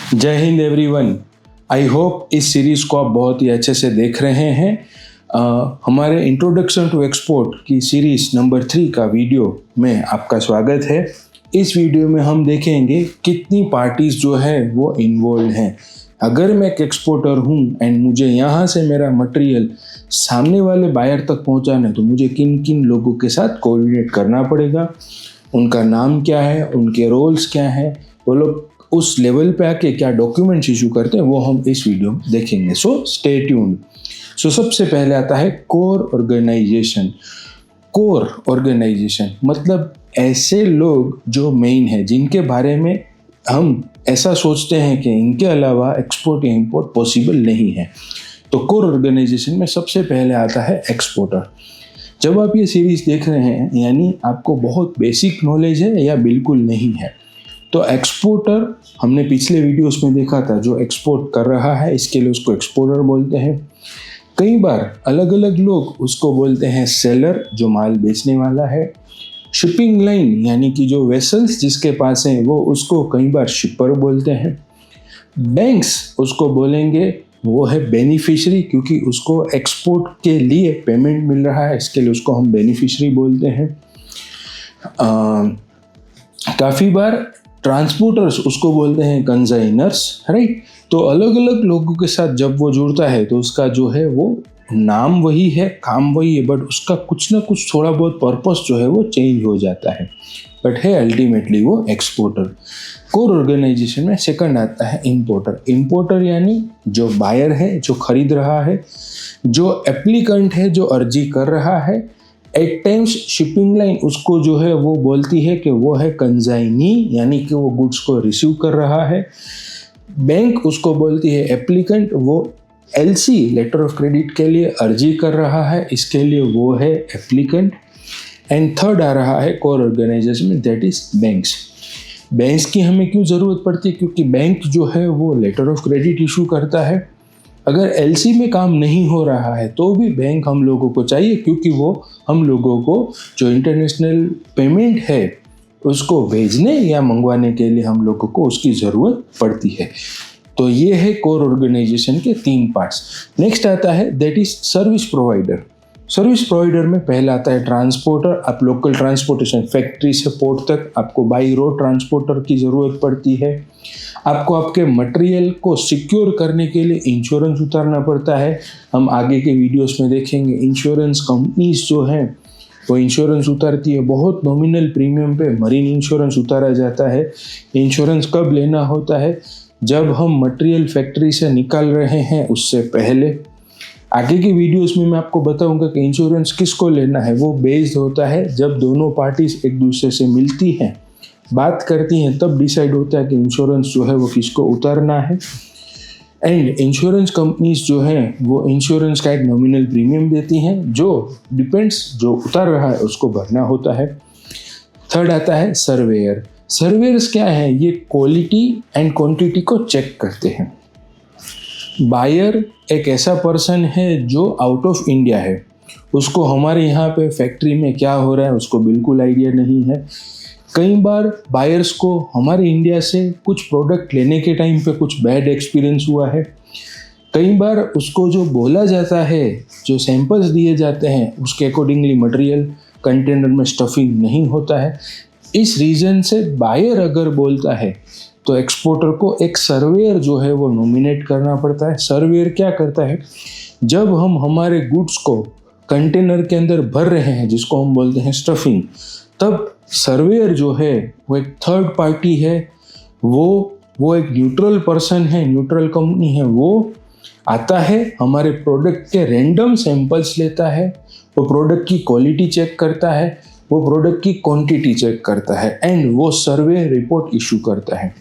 जय Hind everyone. I hope इस series को आप बहुत ही अच्छे से देख रहे हैं। हमारे इंट्रोडक्शन टू एक्सपोर्ट की सीरीज़ नंबर 3 का वीडियो में आपका स्वागत है। इस वीडियो में हम देखेंगे कितनी पार्टीज़ जो है वो इन्वॉल्व हैं। अगर मैं एक एक्सपोर्टर हूँ एंड मुझे यहाँ से मेरा मटेरियल सामने वाले बायर तक पहुँचाना है तो मुझे किन किन लोगों के साथ कोऑर्डिनेट करना पड़ेगा, उनका नाम क्या है, उनके रोल्स क्या हैं, वो लोग उस लेवल पे आके क्या डॉक्यूमेंट्स इशू करते हैं, वो हम इस वीडियो में देखेंगे। So stay tuned. सो सबसे पहले आता है कोर ऑर्गेनाइजेशन। कोर ऑर्गेनाइजेशन मतलब ऐसे लोग जो मेन है, जिनके बारे में हम ऐसा सोचते हैं कि इनके अलावा एक्सपोर्ट या इंपोर्ट पॉसिबल नहीं है। तो कोर ऑर्गेनाइजेशन में सबसे पहले आता है एक्सपोर्टर। जब आप ये सीरीज देख रहे हैं यानी आपको बहुत बेसिक नॉलेज है या बिल्कुल नहीं है, तो एक्सपोर्टर हमने पिछले वीडियोस में देखा था, जो एक्सपोर्ट कर रहा है इसके लिए उसको एक्सपोर्टर बोलते हैं। कई बार अलग अलग लोग उसको बोलते हैं सेलर, जो माल बेचने वाला है। शिपिंग लाइन यानी कि जो वेसल्स जिसके पास हैं वो उसको कई बार शिपर बोलते हैं। बैंक्स उसको बोलेंगे वो है बेनिफिशरी, क्योंकि उसको एक्सपोर्ट के लिए पेमेंट मिल रहा है, इसके लिए उसको हम बेनिफिशरी बोलते हैं। काफ़ी बार ट्रांसपोर्टर्स उसको बोलते हैं कंसाइनर्स, राइट। तो अलग अलग लोगों के साथ जब वो जुड़ता है तो उसका जो है वो नाम वही है, काम वही है, बट उसका कुछ ना कुछ थोड़ा बहुत पर्पस जो है वो चेंज हो जाता है, बट है अल्टीमेटली वो एक्सपोर्टर। कोर ऑर्गेनाइजेशन में सेकंड आता है इंपोर्टर। इंपोर्टर यानी जो बायर है, जो खरीद रहा है, जो एप्लीकेंट है, जो अर्जी कर रहा है। एट टाइम्स शिपिंग लाइन उसको जो है वो बोलती है कि वो है कंसाइनी, यानी कि वो गुड्स को रिसीव कर रहा है। बैंक उसको बोलती है एप्लीकेंट, वो एलसी लेटर ऑफ क्रेडिट के लिए अर्जी कर रहा है, इसके लिए वो है एप्लीकेंट। एंड थर्ड आ रहा है कोर ऑर्गेनाइजेशन में, दैट इज बैंक्स। बैंक्स की हमें क्यों ज़रूरत पड़ती है? क्योंकि बैंक जो है वो लेटर ऑफ क्रेडिट इशू करता है। अगर एलसी में काम नहीं हो रहा है तो भी बैंक हम लोगों को चाहिए, क्योंकि वो हम लोगों को जो इंटरनेशनल पेमेंट है उसको भेजने या मंगवाने के लिए हम लोगों को उसकी ज़रूरत पड़ती है। तो ये है कोर ऑर्गेनाइजेशन के 3 पार्ट्स। नेक्स्ट आता है that is service provider. Service provider में पहला आता है ट्रांसपोर्टर। आप लोकल ट्रांसपोर्टेशन, फैक्ट्री से पोर्ट तक आपको बाई रोड ट्रांसपोर्टर की ज़रूरत पड़ती है। आपको आपके मटेरियल को सिक्योर करने के लिए इंश्योरेंस उतारना पड़ता है। हम आगे के वीडियोस में देखेंगे इंश्योरेंस कंपनीज जो हैं वो इंश्योरेंस उतारती है, बहुत नॉमिनल प्रीमियम पे मरीन इंश्योरेंस उतारा जाता है। इंश्योरेंस कब लेना होता है? जब हम मटेरियल फैक्ट्री से निकाल रहे हैं उससे पहले। आगे की वीडियोस में मैं आपको बताऊंगा कि इंश्योरेंस किसको लेना है। वो बेस्ड होता है जब दोनों पार्टीज एक दूसरे से मिलती हैं, बात करती हैं, तब डिसाइड होता है कि इंश्योरेंस जो है वो किसको उतारना है। एंड इंश्योरेंस कंपनीज जो हैं वो इंश्योरेंस का एक नॉमिनल प्रीमियम देती हैं, जो डिपेंड्स, जो उतार रहा है उसको भरना होता है। थर्ड आता है सर्वेयर। सर्वेयर्स क्या है? ये क्वालिटी एंड क्वांटिटी को चेक करते हैं। बायर एक ऐसा पर्सन है जो आउट ऑफ इंडिया है, उसको हमारे यहाँ पे फैक्ट्री में क्या हो रहा है उसको बिल्कुल आइडिया नहीं है। कई बार बायर्स को हमारे इंडिया से कुछ प्रोडक्ट लेने के टाइम पे कुछ बैड एक्सपीरियंस हुआ है। कई बार उसको जो बोला जाता है, जो सैंपल्स दिए जाते हैं, उसके अकॉर्डिंगली मटेरियल कंटेनर में स्टफिंग नहीं होता है। इस रीज़न से बायर अगर बोलता है तो एक्सपोर्टर को एक सर्वेयर जो है वो नॉमिनेट करना पड़ता है। सर्वेयर क्या करता है? जब हम हमारे गुड्स को कंटेनर के अंदर भर रहे हैं, जिसको हम बोलते हैं स्टफिंग, तब सर्वेयर जो है वो एक थर्ड पार्टी है। वो एक न्यूट्रल पर्सन है, न्यूट्रल कंपनी है। वो आता है, हमारे प्रोडक्ट के रैंडम सैंपल्स लेता है, वो प्रोडक्ट की क्वालिटी चेक करता है, वो प्रोडक्ट की क्वांटिटी चेक करता है, एंड वो सर्वे रिपोर्ट इशू करता है।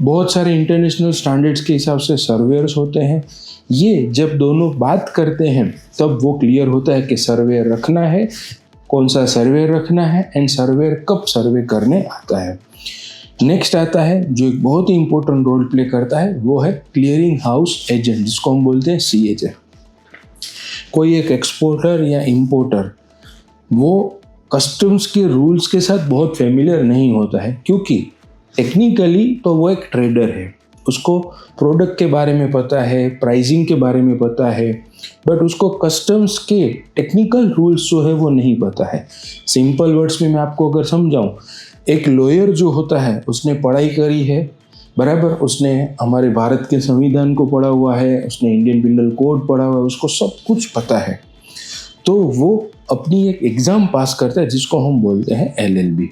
बहुत सारे इंटरनेशनल स्टैंडर्ड्स के हिसाब से सर्वेयर्स होते हैं। ये जब दोनों बात करते हैं तब वो क्लियर होता है कि सर्वेयर रखना है, कौन सा सर्वेयर रखना है, एंड सर्वेयर कब सर्वे करने आता है। नेक्स्ट आता है जो एक बहुत ही इंपॉर्टेंट रोल प्ले करता है, वो है क्लियरिंग हाउस एजेंट, जिसको हम बोलते हैं CHA। कोई एक एक्सपोर्टर या इंपोर्टर वो कस्टम्स के रूल्स के साथ बहुत फेमिलियर नहीं होता है, क्योंकि टेक्निकली तो वो एक ट्रेडर है। उसको प्रोडक्ट के बारे में पता है, प्राइसिंग के बारे में पता है, बट उसको कस्टम्स के टेक्निकल रूल्स जो है वो नहीं पता है। सिंपल वर्ड्स में मैं आपको अगर समझाऊं, एक लॉयर जो होता है उसने पढ़ाई करी है, बराबर, उसने हमारे भारत के संविधान को पढ़ा हुआ है, उसने इंडियन पिनल कोड पढ़ा हुआ है, उसको सब कुछ पता है, तो वो अपनी एक एग्ज़ाम पास करता है जिसको हम बोलते हैं LLB।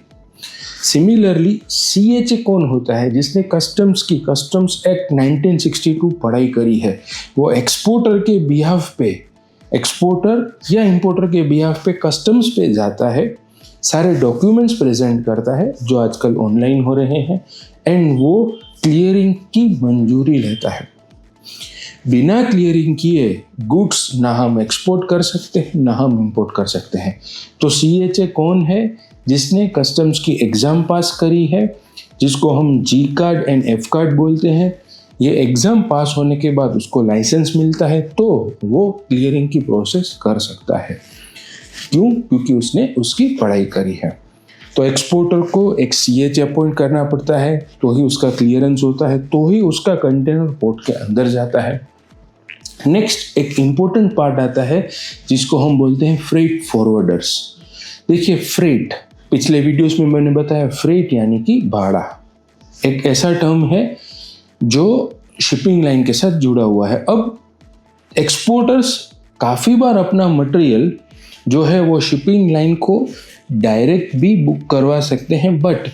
सिमिलरली CHA कौन होता है? जिसने कस्टम्स एक्ट 1962 पढ़ाई करी है। वो एक्सपोर्टर के बिहाफ पे, एक्सपोर्टर या इंपोर्टर के बिहाफ पे कस्टम्स पे जाता है, सारे डॉक्यूमेंट्स प्रेजेंट करता है जो आजकल ऑनलाइन हो रहे हैं, एंड वो क्लियरिंग की मंजूरी लेता है। बिना क्लियरिंग किए गुड्स ना हम एक्सपोर्ट कर सकते हैं ना हम इंपोर्ट कर सकते हैं। तो CHA कौन है? जिसने कस्टम्स की एग्ज़ाम पास करी है, जिसको हम G card and F card बोलते हैं। ये एग्ज़ाम पास होने के बाद उसको लाइसेंस मिलता है, तो वो क्लियरिंग की प्रोसेस कर सकता है। क्यों? क्योंकि उसने उसकी पढ़ाई करी है। तो एक्सपोर्टर को एक CHA अपॉइंट करना पड़ता है, तो ही उसका क्लियरेंस होता है, तो ही उसका कंटेनर पोर्ट के अंदर जाता है। नेक्स्ट एक इम्पोर्टेंट पार्ट आता है जिसको हम बोलते हैं फ्रेट फॉरवर्डर्स। देखिए, फ्रेट, पिछले वीडियोस में मैंने बताया, फ्रेट यानी कि भाड़ा, एक ऐसा टर्म है जो शिपिंग लाइन के साथ जुड़ा हुआ है। अब एक्सपोर्टर्स काफ़ी बार अपना मटेरियल जो है वो शिपिंग लाइन को डायरेक्ट भी बुक करवा सकते हैं, बट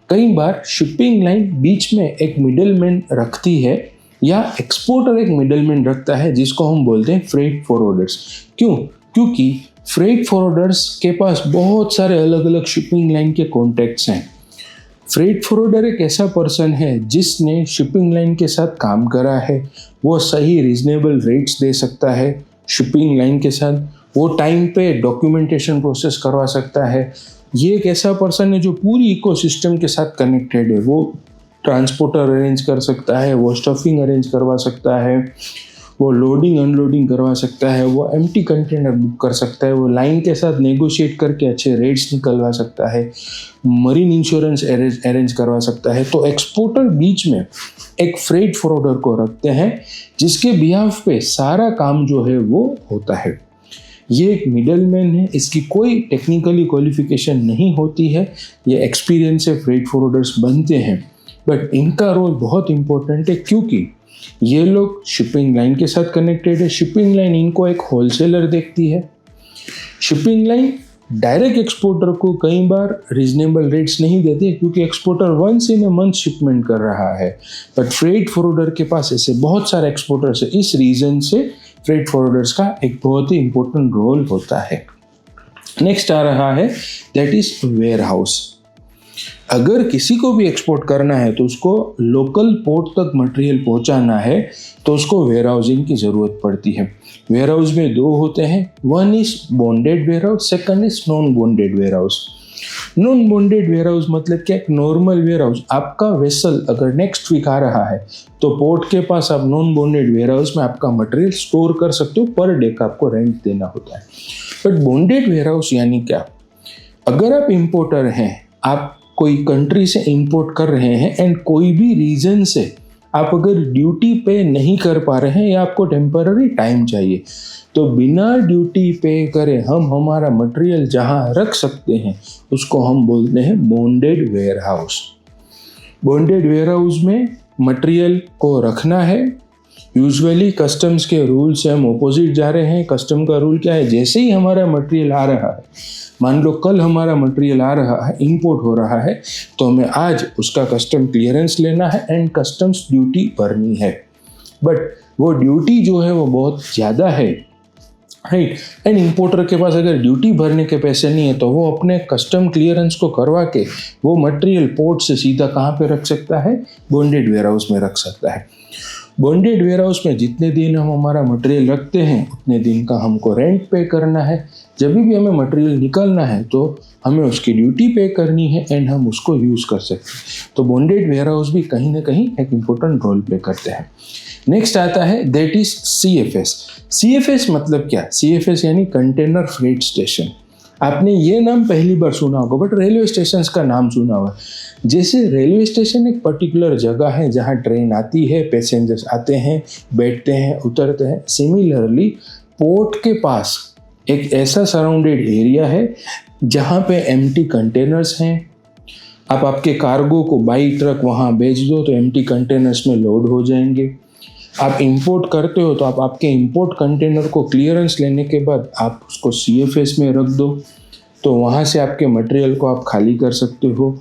कई बार शिपिंग लाइन बीच में एक मिडलमैन रखती है, या एक्सपोर्टर एक मिडलमैन रखता है, जिसको हम बोलते हैं फ्रेट फॉरवर्डर्स। क्यों? क्योंकि फ्रेट फॉरवर्डर्स के पास बहुत सारे अलग अलग शिपिंग लाइन के कॉन्टैक्ट्स हैं। फ्रेट फॉरवर्डर एक ऐसा पर्सन है जिसने शिपिंग लाइन के साथ काम करा है, वो सही रीजनेबल रेट्स दे सकता है शिपिंग लाइन के साथ, वो टाइम पे डॉक्यूमेंटेशन प्रोसेस करवा सकता है। ये एक ऐसा पर्सन है जो पूरी इकोसिस्टम के साथ कनेक्टेड है। वो ट्रांसपोर्टर अरेंज कर सकता है, वो स्टफिंग अरेंज करवा सकता है, वो लोडिंग अनलोडिंग करवा सकता है, वो एम्प्टी कंटेनर बुक कर सकता है, वो लाइन के साथ नेगोशिएट करके अच्छे रेट्स निकलवा सकता है, मरीन इंश्योरेंस अरेंज करवा सकता है। तो एक्सपोर्टर बीच में एक फ्रेट फॉरवर्डर को रखते हैं जिसके बिहाफ पे सारा काम जो है वो होता है। ये एक मिडलमैन है, इसकी कोई टेक्निकली क्वालिफिकेशन नहीं होती है, ये एक्सपीरियंस से फ्रेट फॉरवर्डर्स बनते हैं, बट इनका रोल बहुत इंपॉर्टेंट है क्योंकि ये लोग शिपिंग लाइन के साथ कनेक्टेड है। शिपिंग लाइन इनको एक होलसेलर देखती है। शिपिंग लाइन डायरेक्ट एक्सपोर्टर को कई बार रीजनेबल रेट्स नहीं देते क्योंकि exporter once in a month shipment कर रहा है, बट फ्रेट फॉरवर्डर के पास ऐसे बहुत सारे एक्सपोर्टर्स है। इस रीजन से फ्रेट फॉरवर्डर्स का एक बहुत ही इंपॉर्टेंट रोल होता है। नेक्स्ट आ रहा है दैट इज वेयर हाउस। अगर किसी को भी एक्सपोर्ट करना है तो उसको लोकल पोर्ट तक मटेरियल पहुंचाना है, तो उसको वेयर हाउसिंग की ज़रूरत पड़ती है। वेयर हाउस में दो होते हैं, one is bonded warehouse, second is non bonded warehouse. Non bonded warehouse मतलब क्या? एक नॉर्मल वेयर हाउस। आपका वेसल अगर नेक्स्ट वीक आ रहा है तो पोर्ट के पास आप नॉन बॉन्डेड वेयर हाउस में आपका मटेरियल स्टोर कर सकते हो, पर डे का आपको रेंट देना होता है। बट बॉन्डेड वेयर हाउस यानी क्या? अगर आप इंपोर्टर हैं, आप कोई कंट्री से इंपोर्ट कर रहे हैं एंड कोई भी रीजन से आप अगर ड्यूटी पे नहीं कर पा रहे हैं या आपको टेम्पररी टाइम चाहिए, तो बिना ड्यूटी पे करे हम हमारा मटेरियल जहां रख सकते हैं उसको हम बोलते हैं bonded warehouse. Bonded warehouse में मटेरियल को रखना है। यूजुअली कस्टम्स के रूल से हम ऑपोजिट जा रहे हैं। कस्टम का रूल क्या है? जैसे ही हमारा मटेरियल आ रहा है, मान लो कल हमारा मटेरियल आ रहा है, इंपोर्ट हो रहा है, तो हमें आज उसका कस्टम क्लियरेंस लेना है एंड कस्टम्स ड्यूटी भरनी है। बट वो ड्यूटी जो है वो बहुत ज़्यादा है, राइट। एंड इंपोर्टर के पास अगर ड्यूटी भरने के पैसे नहीं है तो वो अपने कस्टम क्लियरेंस को करवा के वो मटेरियल पोर्ट से सीधा कहाँ पे रख सकता है? बॉन्डेड वेयर हाउस में रख सकता है। बॉन्डेड वेयर हाउस में जितने दिन हम हमारा मटेरियल रखते हैं उतने दिन का हमको रेंट पे करना है। जब भी हमें मटेरियल निकालना है तो हमें उसकी ड्यूटी पे करनी है एंड हम उसको यूज़ कर सकते हैं। तो बॉन्डेड वेयर हाउस भी कहीं ना कहीं एक इम्पोर्टेंट रोल प्ले करते हैं। नेक्स्ट आता है दैट इज CFS। CFS मतलब क्या? CFS यानी कंटेनर फ्रेट स्टेशन। आपने ये नाम पहली बार सुना होगा, बट रेलवे स्टेशन का नाम सुना होगा। जैसे रेलवे स्टेशन एक पर्टिकुलर जगह है जहाँ ट्रेन आती है, पैसेंजर्स आते हैं, बैठते हैं, उतरते हैं। सिमिलरली पोर्ट के पास एक ऐसा सराउंडेड एरिया है जहाँ पे एम्प्टी कंटेनर्स हैं। आप आपके कार्गो को बाई ट्रक वहाँ भेज दो तो एम्प्टी कंटेनर्स में लोड हो जाएंगे। आप इंपोर्ट करते हो तो आप आपके इंपोर्ट कंटेनर को क्लियरेंस लेने के बाद आप उसको CFS में रख दो, तो वहाँ से आपके मटेरियल को आप खाली कर सकते हो।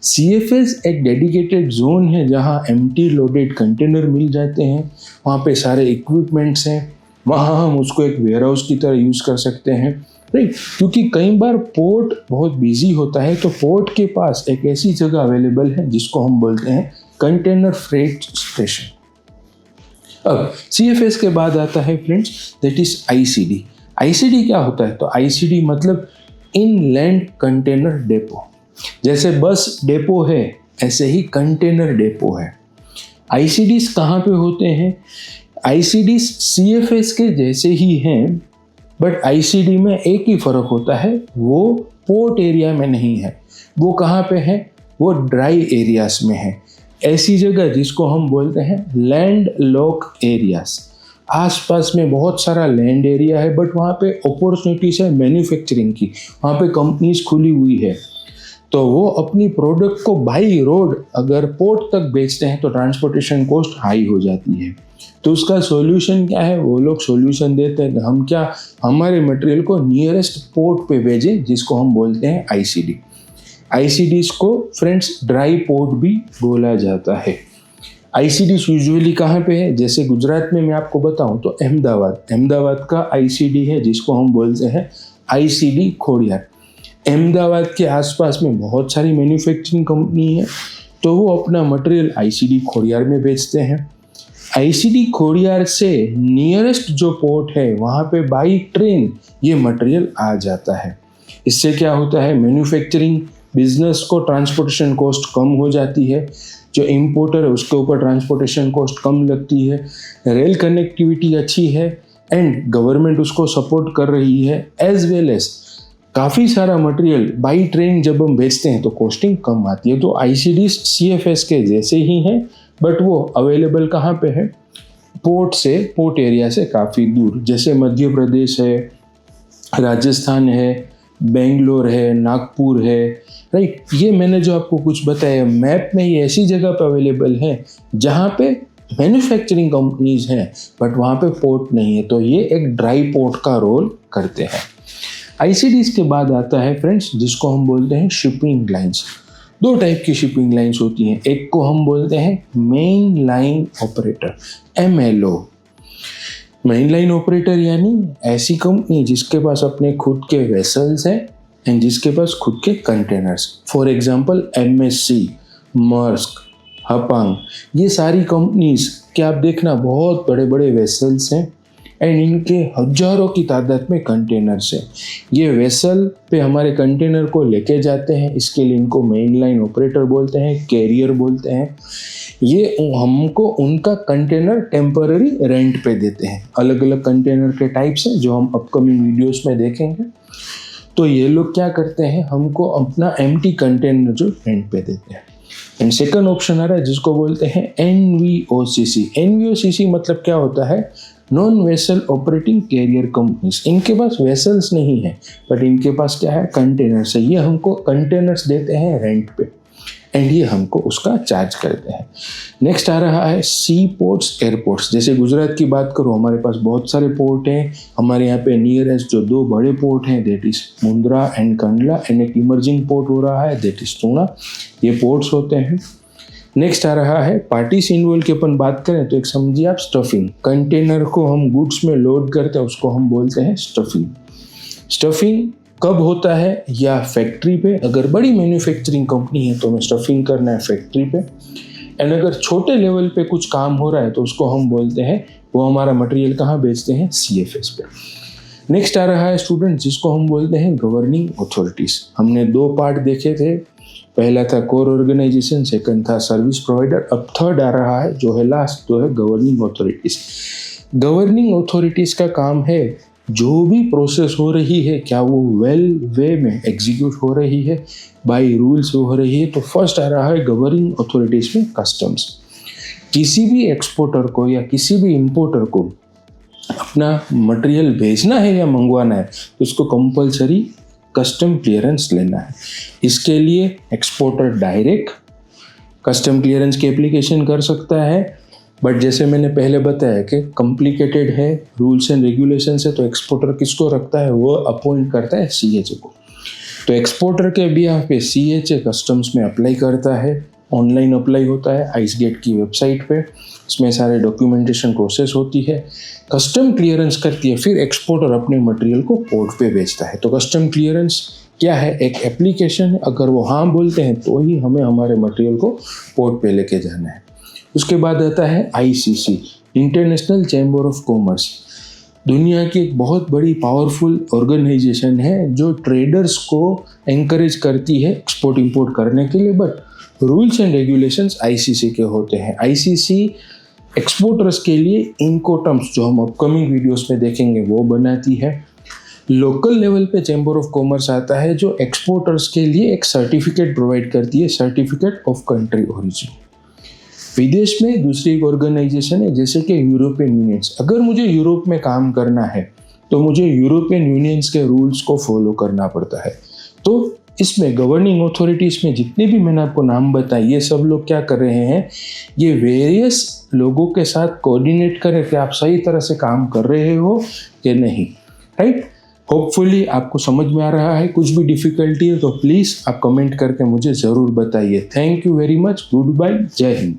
CFS एक डेडिकेटेड जोन है जहाँ एम्प्टी लोडेड कंटेनर मिल जाते हैं, वहाँ पे सारे इक्विपमेंट्स हैं, वहाँ हम उसको एक वेयरहाउस की तरह यूज़ कर सकते हैं, राइट। क्योंकि कई बार पोर्ट बहुत बिजी होता है, तो पोर्ट के पास एक ऐसी जगह अवेलेबल है जिसको हम बोलते हैं कंटेनर फ्रेट स्टेशन। अब CFS के बाद आता है friends that is ICD। ICD क्या होता है? तो ICD मतलब इनलैंड कंटेनर डेपो। जैसे बस डेपो है ऐसे ही कंटेनर डेपो है। ICDs कहाँ पे होते हैं? ICDs CFS के जैसे ही हैं, बट ICD में एक ही फर्क होता है, वो पोर्ट एरिया में नहीं है। वो कहाँ पे है? वो ड्राई एरियाज में है, ऐसी जगह जिसको हम बोलते हैं लैंड लॉक एरियाज। आसपास में बहुत सारा लैंड एरिया है, बट वहाँ पे अपॉर्चुनिटीज है मैन्युफैक्चरिंग की, वहाँ पे कंपनीज खुली हुई है, तो वो अपनी प्रोडक्ट को बाई रोड अगर पोर्ट तक बेचते हैं तो ट्रांसपोर्टेशन कॉस्ट हाई हो जाती है। तो उसका सॉल्यूशन क्या है? वो लोग सॉल्यूशन देते हैं कि हम क्या हमारे मटेरियल को नियरेस्ट पोर्ट पे भेजें, जिसको हम बोलते हैं ICD। ICDs को फ्रेंड्स ड्राई पोर्ट भी बोला जाता है। ICDs यूजुअली कहाँ पे है? जैसे गुजरात में मैं आपको बताऊं तो अहमदाबाद का ICD है जिसको हम बोलते हैं ICD खोड़ियार। अहमदाबाद के आसपास में बहुत सारी मैन्युफैक्चरिंग कंपनी है, तो वो अपना मटेरियल ICD खोड़ियार में बेचते हैं। ICD खोड़ियार से नियरेस्ट जो पोर्ट है वहाँ पे बाई ट्रेन ये मटेरियल आ जाता है। इससे क्या होता है? मैन्युफैक्चरिंग बिजनेस को ट्रांसपोर्टेशन कॉस्ट कम हो जाती है, जो इंपोर्टर है उसके ऊपर ट्रांसपोर्टेशन कॉस्ट कम लगती है, रेल कनेक्टिविटी अच्छी है एंड गवर्नमेंट उसको सपोर्ट कर रही है, एज वेल एज काफ़ी सारा मटेरियल बाई ट्रेन जब हम बेचते हैं तो कॉस्टिंग कम आती है। तो ICDs CFS के जैसे ही हैं, बट वो अवेलेबल कहाँ पे है? पोर्ट एरिया से काफ़ी दूर, जैसे मध्य प्रदेश है, राजस्थान है, बेंगलोर है, नागपुर है, राइट। ये मैंने जो आपको कुछ बताया मैप में, ये ऐसी जगह पे अवेलेबल है जहाँ पे मैन्युफैक्चरिंग कंपनीज हैं बट वहाँ पे पोर्ट नहीं है, तो ये एक ड्राई पोर्ट का रोल करते हैं। ICDs के बाद आता है फ्रेंड्स जिसको हम बोलते हैं शिपिंग लाइंस। दो टाइप की शिपिंग लाइंस होती हैं, एक को हम बोलते हैं main line operator MLO। Main line operator यानी ऐसी कंपनी जिसके पास अपने खुद के वेसल्स हैं एंड जिसके पास खुद के containers. For example MSC, Maersk, Hapag, ये सारी कंपनीज के आप देखना बहुत बड़े बड़े वेसल्स हैं एंड इनके हजारों की तादाद में कंटेनर्स हैं। ये वेसल पे हमारे कंटेनर को लेके जाते हैं, इसके लिए इनको मेन लाइन ऑपरेटर बोलते हैं, कैरियर बोलते हैं। ये हमको उनका कंटेनर टेम्पररी रेंट पे देते हैं। अलग अलग कंटेनर के टाइप्स हैं जो हम अपकमिंग वीडियोस में देखेंगे। तो ये लोग क्या करते हैं, हमको अपना एम्प्टी कंटेनर जो रेंट पे देते हैं। एंड सेकंड ऑप्शन आ रहा है जिसको बोलते हैं NVOCC। NVOCC मतलब क्या होता है? Non vessel operating carrier companies. इनके पास वेसल्स नहीं है बट इनके पास क्या है? कंटेनर्स है। ये हमको कंटेनर्स देते हैं रेंट पे एंड ये हमको उसका चार्ज करते हैं। नेक्स्ट आ रहा है सी पोर्ट्स, एयरपोर्ट्स। जैसे गुजरात की बात करो, हमारे पास बहुत सारे पोर्ट हैं। हमारे यहाँ पे नियरेस्ट जो दो बड़े पोर्ट हैं that is Mundra and Kandla, and एक इमर्जिंग पोर्ट हो रहा है दैट इज तूना। ये पोर्ट्स होते हैं। नेक्स्ट आ रहा है पार्टीज इन्वॉल्व की अपन बात करें तो एक समझिए आप स्टफिंग। कंटेनर को हम गुड्स में लोड करते हैं उसको हम बोलते हैं स्टफिंग। स्टफिंग कब होता है? या फैक्ट्री पे, अगर बड़ी मैन्युफैक्चरिंग कंपनी है तो हमें स्टफिंग करना है फैक्ट्री पे, एंड अगर छोटे लेवल पे कुछ काम हो रहा है तो उसको हम बोलते हैं, वो हमारा मटेरियल कहाँ बेचते हैं? CFS पे। नेक्स्ट आ रहा है स्टूडेंट जिसको हम बोलते हैं गवर्निंग अथॉरिटीज। हमने दो पार्ट देखे थे, पहला था कोर ऑर्गेनाइजेशन, सेकंड था सर्विस प्रोवाइडर। अब थर्ड आ रहा है जो है लास्ट, जो है गवर्निंग अथॉरिटीज। गवर्निंग अथॉरिटीज का काम है जो भी प्रोसेस हो रही है क्या वो वेल वे में एग्जीक्यूट हो रही है, बाय रूल्स हो रही है। तो फर्स्ट आ रहा है गवर्निंग अथॉरिटीज में कस्टम्स। किसी भी एक्सपोर्टर को या किसी भी इंपोर्टर को अपना मटेरियल भेजना है या मंगवाना है तो उसको कंपलसरी कस्टम क्लियरेंस लेना है। इसके लिए एक्सपोर्टर डायरेक्ट कस्टम क्लियरेंस की एप्लीकेशन कर सकता है, बट जैसे मैंने पहले बताया कि कॉम्प्लिकेटेड है, रूल्स एंड रेगुलेशंस है, तो एक्सपोर्टर किसको रखता है, वो अपॉइंट करता है सीएचए को। तो एक्सपोर्टर के बिहाफ पे सीएचए कस्टम्स में अप्लाई करता है, ऑनलाइन अप्लाई होता है आइसगेट की वेबसाइट पे। इसमें सारे डॉक्यूमेंटेशन प्रोसेस होती है, कस्टम क्लियरेंस करती है, फिर एक्सपोर्टर अपने मटेरियल को पोर्ट पे भेजता है। तो कस्टम क्लियरेंस क्या है, एक एप्लीकेशन है, अगर वो हाँ बोलते हैं तो ही हमें हमारे मटेरियल को पोर्ट पे लेके जाना है। उसके बाद आता है ICC, international chamber of commerce. दुनिया की एक बहुत बड़ी पावरफुल ऑर्गेनाइजेशन है जो ट्रेडर्स को एंकरेज करती है एक्सपोर्ट इंपोर्ट करने के लिए, but rules and regulations ICC के होते हैं। आईसीसी एक्सपोर्टर्स के लिए इनकोटम्स, जो हम अपकमिंग वीडियोस में देखेंगे, वो बनाती है। लोकल लेवल पे चैम्बर ऑफ कॉमर्स आता है जो एक्सपोर्टर्स के लिए एक सर्टिफिकेट प्रोवाइड करती है, सर्टिफिकेट ऑफ कंट्री ओरिजिन। विदेश में दूसरी एक ऑर्गेनाइजेशन है जैसे कि यूरोपियन यूनियंस। अगर मुझे यूरोप में काम करना है तो मुझे यूरोपियन यूनियंस के रूल्स को फॉलो करना पड़ता है। तो इसमें गवर्निंग अथॉरिटीज़ में जितने भी मैंने आपको नाम बताए, ये सब लोग क्या कर रहे हैं, ये वेरियस लोगों के साथ कोऑर्डिनेट करें कि आप सही तरह से काम कर रहे हो कि नहीं, राइट। होपफुली आपको समझ में आ रहा है। कुछ भी डिफिकल्टी है तो प्लीज़ आप कमेंट करके मुझे ज़रूर बताइए। Thank you very much, good bye, जय हिंद।